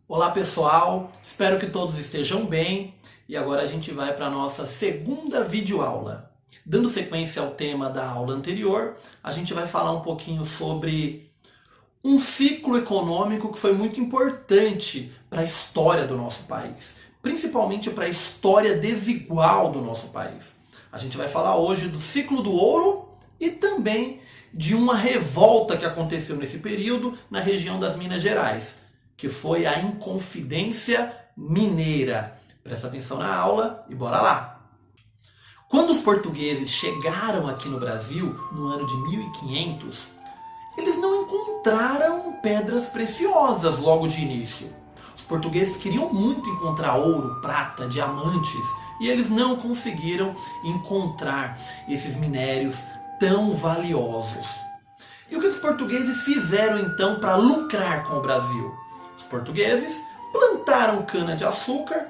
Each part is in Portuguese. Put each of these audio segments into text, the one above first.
Olá pessoal, espero que todos estejam bem e agora a gente vai para a nossa segunda videoaula. Dando sequência ao tema da aula anterior, a gente vai falar um pouquinho sobre um ciclo econômico que foi muito importante para a história do nosso país, principalmente para a história desigual do nosso país. A gente vai falar hoje do ciclo do ouro e também de uma revolta que aconteceu nesse período na região das Minas Gerais, que foi a Inconfidência Mineira. Presta atenção na aula e bora lá! Quando os portugueses chegaram aqui no Brasil, no ano de 1500, eles não encontraram pedras preciosas logo de início. Os portugueses queriam muito encontrar ouro, prata, diamantes, e eles não conseguiram encontrar esses minérios tão valiosos. E o que os portugueses fizeram então para lucrar com o Brasil? Os portugueses plantaram cana-de-açúcar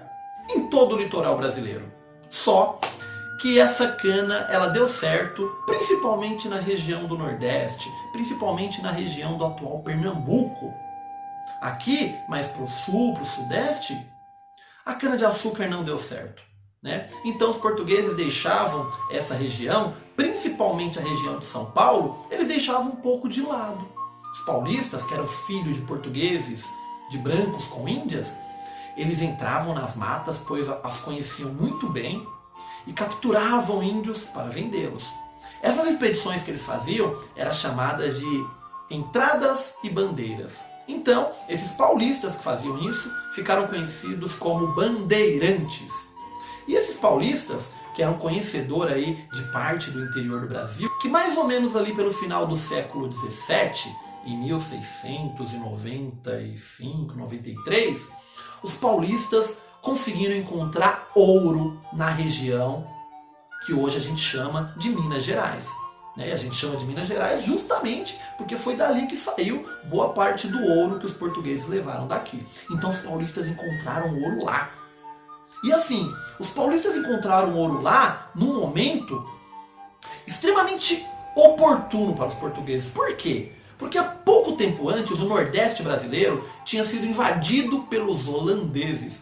em todo o litoral brasileiro. Só que essa cana ela deu certo principalmente na região do Nordeste, principalmente na região do atual Pernambuco. Aqui, mais para o sul, para o Sudeste, a cana-de-açúcar não deu certo, né? Então os portugueses deixavam essa região, principalmente a região de São Paulo, eles deixavam um pouco de lado. Os paulistas, que eram filhos de portugueses, de brancos com índias, eles entravam nas matas, pois as conheciam muito bem, e capturavam índios para vendê-los. Essas expedições que eles faziam eram chamadas de entradas e bandeiras. Então, esses paulistas que faziam isso ficaram conhecidos como bandeirantes. E esses paulistas, que eram conhecedores aí de parte do interior do Brasil, que mais ou menos ali pelo final do século XVII, em 1695, 93, os paulistas conseguiram encontrar ouro na região que hoje a gente chama de Minas Gerais. A gente chama de Minas Gerais justamente porque foi dali que saiu boa parte do ouro que os portugueses levaram daqui. Então os paulistas encontraram ouro lá. E assim, os paulistas encontraram ouro lá num momento extremamente oportuno para os portugueses. Por quê? Porque há pouco tempo antes o Nordeste brasileiro tinha sido invadido pelos holandeses.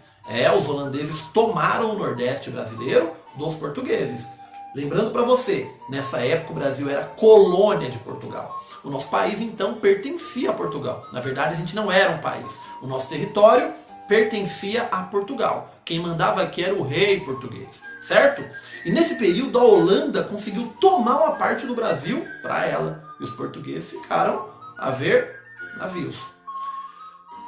Os holandeses tomaram o Nordeste brasileiro dos portugueses. Lembrando para você, nessa época o Brasil era colônia de Portugal. O nosso país então pertencia a Portugal. Na verdade a gente não era um país. O nosso território pertencia a Portugal. Quem mandava aqui era o rei português, certo? E nesse período a Holanda conseguiu tomar uma parte do Brasil para ela. E os portugueses ficaram a ver navios.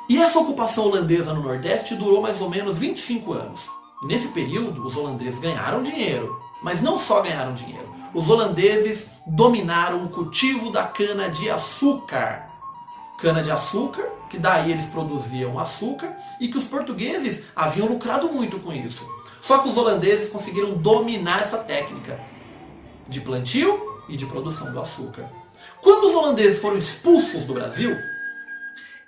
E essa ocupação holandesa no Nordeste durou mais ou menos 25 anos. E nesse período os holandeses ganharam dinheiro. Mas não só ganharam dinheiro. Os holandeses dominaram o cultivo da cana-de-açúcar. Cana-de-açúcar, que daí eles produziam açúcar, e que os portugueses haviam lucrado muito com isso. Só que os holandeses conseguiram dominar essa técnica de plantio e de produção do açúcar. Quando os holandeses foram expulsos do Brasil,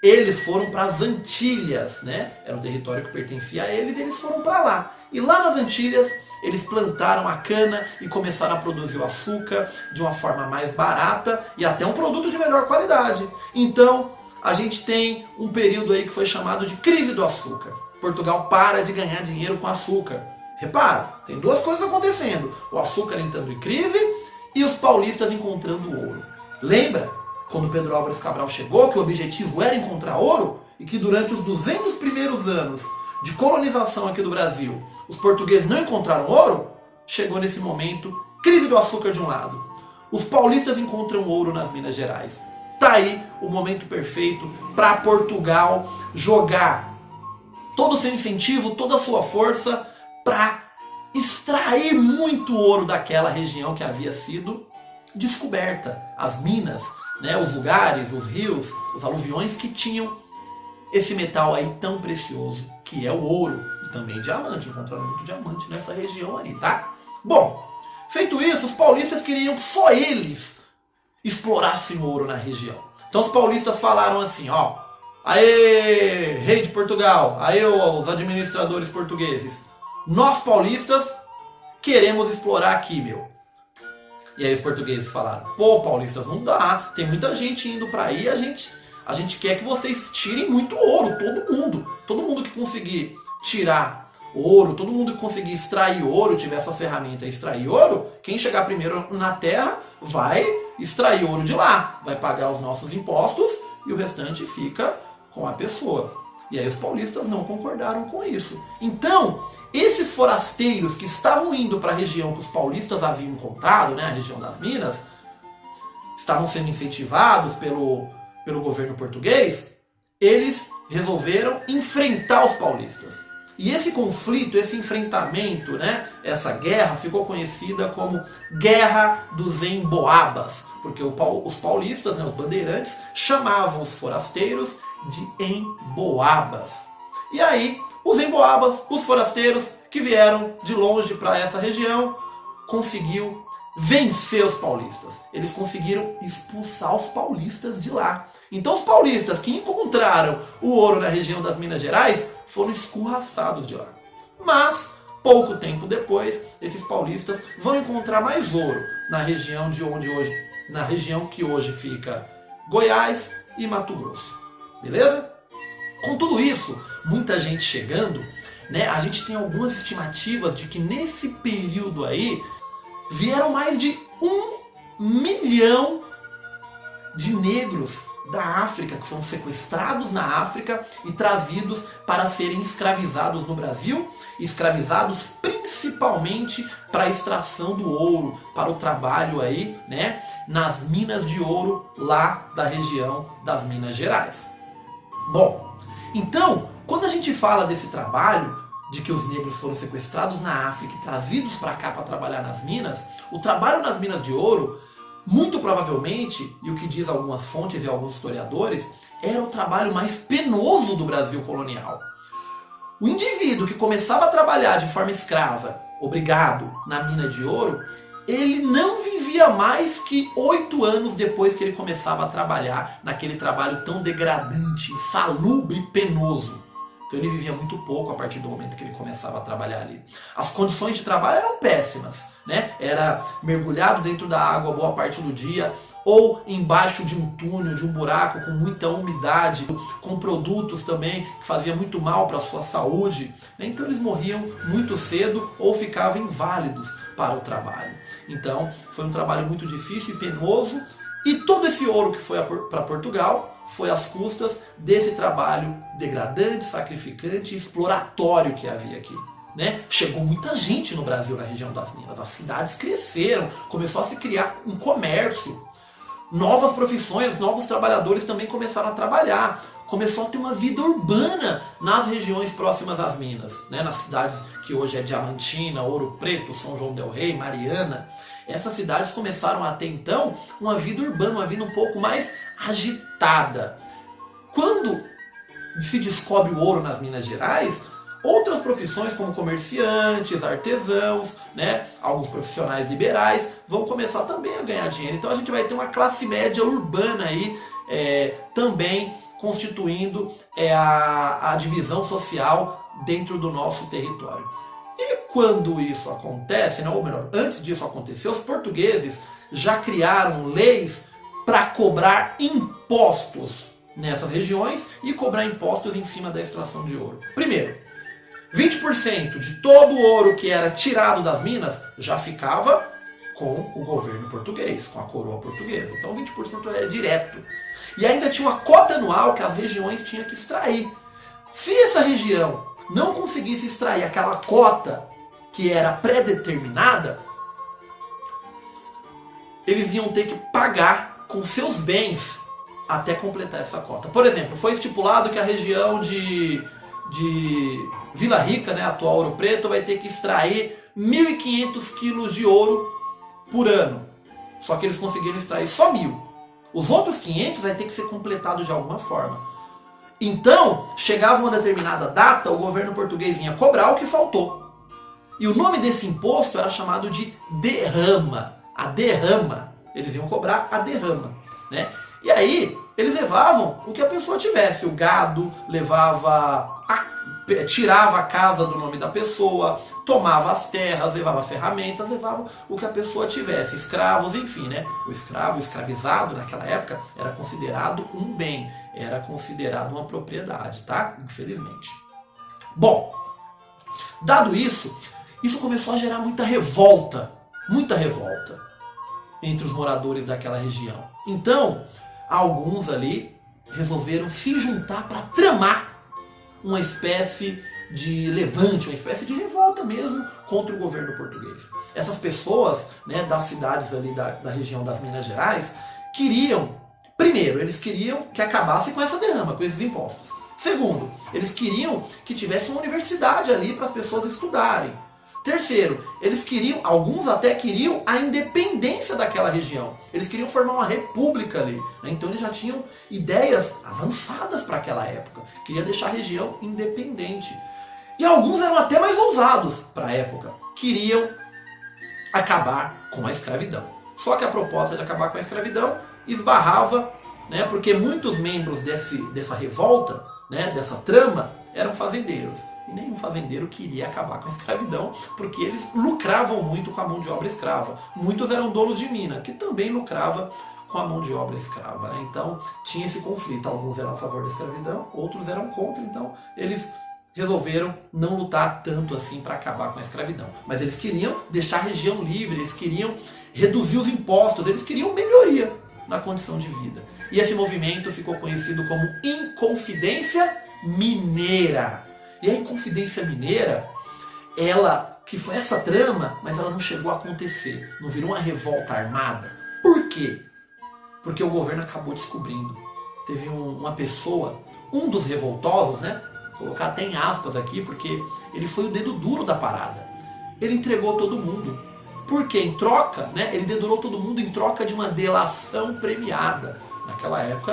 eles foram para as Antilhas, né? Era um território que pertencia a eles, e eles foram para lá. E lá nas Antilhas, eles plantaram a cana e começaram a produzir o açúcar de uma forma mais barata e até um produto de melhor qualidade. Então, a gente tem um período aí que foi chamado de crise do açúcar. Portugal para de ganhar dinheiro com açúcar. Repara, tem duas coisas acontecendo. O açúcar entrando em crise e os paulistas encontrando ouro. Lembra quando Pedro Álvares Cabral chegou que o objetivo era encontrar ouro? E que durante os 200 primeiros anos de colonização aqui do Brasil, os portugueses não encontraram ouro? Chegou nesse momento, crise do açúcar de um lado. Os paulistas encontram ouro nas Minas Gerais. Tá aí o momento perfeito para Portugal jogar todo o seu incentivo, toda a sua força para extrair muito ouro daquela região que havia sido descoberta. As minas, né, os lugares, os rios, os aluviões que tinham esse metal aí tão precioso, que é o ouro. E também diamante, encontraram muito diamante nessa região aí, tá? Bom, feito isso, os paulistas queriam que só eles explorassem ouro na região. Então os paulistas falaram assim, ó, aê, rei de Portugal, aê, os administradores portugueses, nós paulistas queremos explorar aqui, meu. E aí os portugueses falaram, pô, paulistas, não dá, tem muita gente indo para aí, a a gente quer que vocês tirem muito ouro, todo mundo que conseguir tirar ouro, todo mundo que conseguir extrair ouro, tiver essa ferramenta e extrair ouro, quem chegar primeiro na terra vai extrair ouro de lá, vai pagar os nossos impostos e o restante fica com a pessoa. E aí os paulistas não concordaram com isso. Então, esses forasteiros que estavam indo para a região que os paulistas haviam encontrado, né, a região das minas, estavam sendo incentivados pelo governo português, eles resolveram enfrentar os paulistas. E esse conflito, esse enfrentamento, né, essa guerra ficou conhecida como Guerra dos Emboabas, porque os paulistas, né, os bandeirantes, chamavam os forasteiros de emboabas. E aí, os emboabas, os forasteiros que vieram de longe para essa região, conseguiu vencer os paulistas. Eles conseguiram expulsar os paulistas de lá. Então os paulistas que encontraram o ouro na região das Minas Gerais foram escorraçados de lá. Mas, pouco tempo depois, esses paulistas vão encontrar mais ouro na região na região que hoje fica Goiás e Mato Grosso. Beleza? Com tudo isso, muita gente chegando, né? A gente tem algumas estimativas de que nesse período aí vieram mais de 1 milhão de negros da África que foram sequestrados na África e trazidos para serem escravizados no Brasil, escravizados principalmente para a extração do ouro, para o trabalho aí, né, nas minas de ouro lá da região das Minas Gerais. Bom, então, quando a gente fala desse trabalho, de que os negros foram sequestrados na África e trazidos para cá para trabalhar nas minas, o trabalho nas minas de ouro, muito provavelmente, e o que diz algumas fontes e alguns historiadores, era o trabalho mais penoso do Brasil colonial. O indivíduo que começava a trabalhar de forma escrava, obrigado, na mina de ouro, ele não vivia mais que 8 anos depois que ele começava a trabalhar naquele trabalho tão degradante, insalubre e penoso. Então ele vivia muito pouco a partir do momento que ele começava a trabalhar ali. As condições de trabalho eram péssimas, né? Era mergulhado dentro da água boa parte do dia, ou embaixo de um túnel, de um buraco com muita umidade, com produtos também que faziam muito mal para a sua saúde. Então eles morriam muito cedo ou ficavam inválidos para o trabalho. Então foi um trabalho muito difícil e penoso, e todo esse ouro que foi para Portugal foi às custas desse trabalho degradante, sacrificante e exploratório que havia aqui. Né? Chegou muita gente no Brasil, na região das minas. As cidades cresceram, começou a se criar um comércio. Novas profissões, novos trabalhadores também começaram a trabalhar. Começou a ter uma vida urbana nas regiões próximas às minas. Né? Nas cidades que hoje é Diamantina, Ouro Preto, São João del Rei, Mariana. Essas cidades começaram a ter então uma vida urbana, uma vida um pouco mais agitada. Quando se descobre o ouro nas Minas Gerais, outras profissões como comerciantes, artesãos, né, alguns profissionais liberais vão começar também a ganhar dinheiro. Então a gente vai ter uma classe média urbana aí também constituindo a divisão social dentro do nosso território. E quando isso acontece, né, ou melhor, antes disso acontecer, os portugueses já criaram leis para cobrar impostos nessas regiões e cobrar impostos em cima da extração de ouro. Primeiro, 20% de todo o ouro que era tirado das minas já ficava com o governo português, com a coroa portuguesa. Então 20% é direto. E ainda tinha uma cota anual que as regiões tinham que extrair. Se essa região não conseguisse extrair aquela cota que era pré-determinada, eles iam ter que pagar com seus bens até completar essa cota. Por exemplo, foi estipulado que a região de Vila Rica, né, atual Ouro Preto, vai ter que extrair 1.500 quilos de ouro por ano. Só que eles conseguiram extrair só 1.000. Os outros 500 vai ter que ser completado de alguma forma. Então, chegava uma determinada data, o governo português vinha cobrar o que faltou. E o nome desse imposto era chamado de derrama. A derrama. Eles iam cobrar a derrama, né? E aí, eles levavam o que a pessoa tivesse. O gado, tirava a casa do nome da pessoa, tomava as terras, levava ferramentas, levava o que a pessoa tivesse, escravos, enfim, né? O escravo, o escravizado naquela época era considerado um bem, era considerado uma propriedade, tá? Infelizmente. Bom, dado isso começou a gerar muita revolta entre os moradores daquela região. Então, alguns ali resolveram se juntar para tramar uma espécie de levante, uma espécie de revolta mesmo contra o governo português. Essas pessoas, né, das cidades ali da região das Minas Gerais queriam, primeiro, eles queriam que acabasse com essa derrama, com esses impostos. Segundo, eles queriam que tivesse uma universidade ali para as pessoas estudarem. Terceiro, eles queriam, alguns até queriam a independência daquela região. Eles queriam formar uma república ali, né? Então eles já tinham ideias avançadas para aquela época. Queria deixar a região independente. E alguns eram até mais ousados para a época. Queriam acabar com a escravidão. Só que a proposta de acabar com a escravidão esbarrava, né? Porque muitos membros dessa revolta, né? Dessa trama, eram fazendeiros. E nenhum fazendeiro queria acabar com a escravidão, porque eles lucravam muito com a mão de obra escrava. Muitos eram donos de mina, que também lucrava com a mão de obra escrava, né? Então tinha esse conflito. Alguns eram a favor da escravidão, outros eram contra. Então eles resolveram não lutar tanto assim para acabar com a escravidão. Mas eles queriam deixar a região livre, eles queriam reduzir os impostos, eles queriam melhoria na condição de vida. E esse movimento ficou conhecido como Inconfidência Mineira. E a Inconfidência Mineira, ela, que foi essa trama, mas ela não chegou a acontecer. Não virou uma revolta armada. Por quê? Porque o governo acabou descobrindo. Teve uma pessoa, um dos revoltosos, né? Vou colocar até em aspas aqui, porque ele foi o dedo duro da parada. Ele entregou todo mundo. Porque em troca, né? Ele dedurou todo mundo em troca de uma delação premiada. Naquela época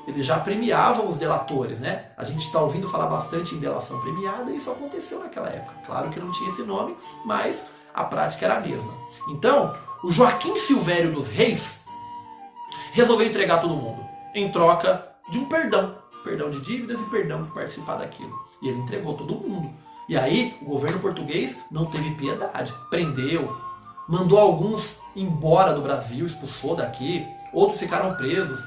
eles já premiavam os delatores, né? A gente está ouvindo falar bastante em delação premiada e isso aconteceu naquela época. Claro que não tinha esse nome, mas a prática era a mesma. Então, o Joaquim Silvério dos Reis resolveu entregar todo mundo em troca de um perdão. Perdão de dívidas e perdão por participar daquilo. E ele entregou todo mundo. E aí, o governo português não teve piedade. Prendeu, mandou alguns embora do Brasil, expulsou daqui. Outros ficaram presos.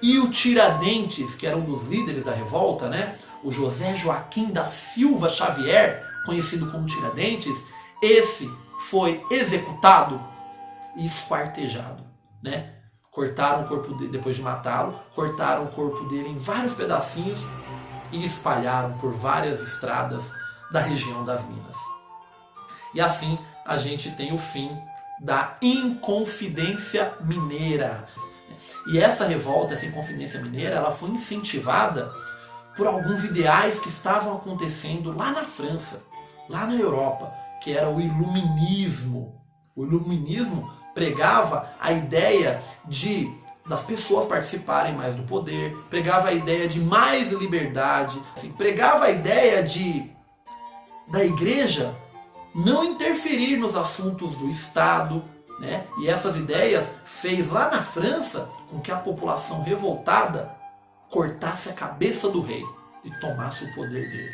E o Tiradentes, que era um dos líderes da revolta, né? O José Joaquim da Silva Xavier, conhecido como Tiradentes, esse foi executado e esquartejado, né? Cortaram o corpo dele, depois de matá-lo, cortaram o corpo dele em vários pedacinhos e espalharam por várias estradas da região das Minas. E assim a gente tem o fim da Inconfidência Mineira. E essa revolta, essa Inconfidência Mineira, ela foi incentivada por alguns ideais que estavam acontecendo lá na França, lá na Europa, que era o Iluminismo. O Iluminismo pregava a ideia das pessoas participarem mais do poder, pregava a ideia de mais liberdade, assim, pregava a ideia da igreja não interferir nos assuntos do Estado, né? E essas ideias fez lá na França com que a população revoltada cortasse a cabeça do rei e tomasse o poder dele.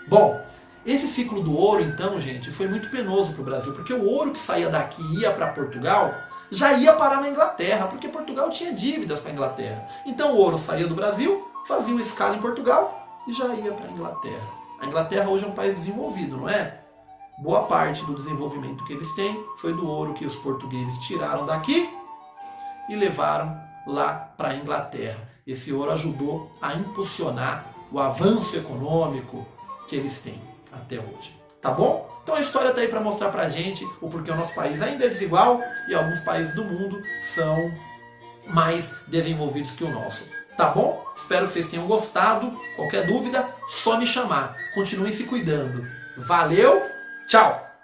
Bom, esse ciclo do ouro, então, gente, foi muito penoso para o Brasil, porque o ouro que saía daqui e ia para Portugal já ia parar na Inglaterra, porque Portugal tinha dívidas com a Inglaterra. Então o ouro saía do Brasil, fazia uma escala em Portugal e já ia para a Inglaterra. A Inglaterra hoje é um país desenvolvido, não é? Boa parte do desenvolvimento que eles têm foi do ouro que os portugueses tiraram daqui e levaram lá para a Inglaterra. Esse ouro ajudou a impulsionar o avanço econômico que eles têm até hoje. Tá bom? Então a história está aí para mostrar para a gente o porquê o nosso país ainda é desigual e alguns países do mundo são mais desenvolvidos que o nosso. Tá bom? Espero que vocês tenham gostado. Qualquer dúvida, só me chamar. Continuem se cuidando. Valeu! Tchau!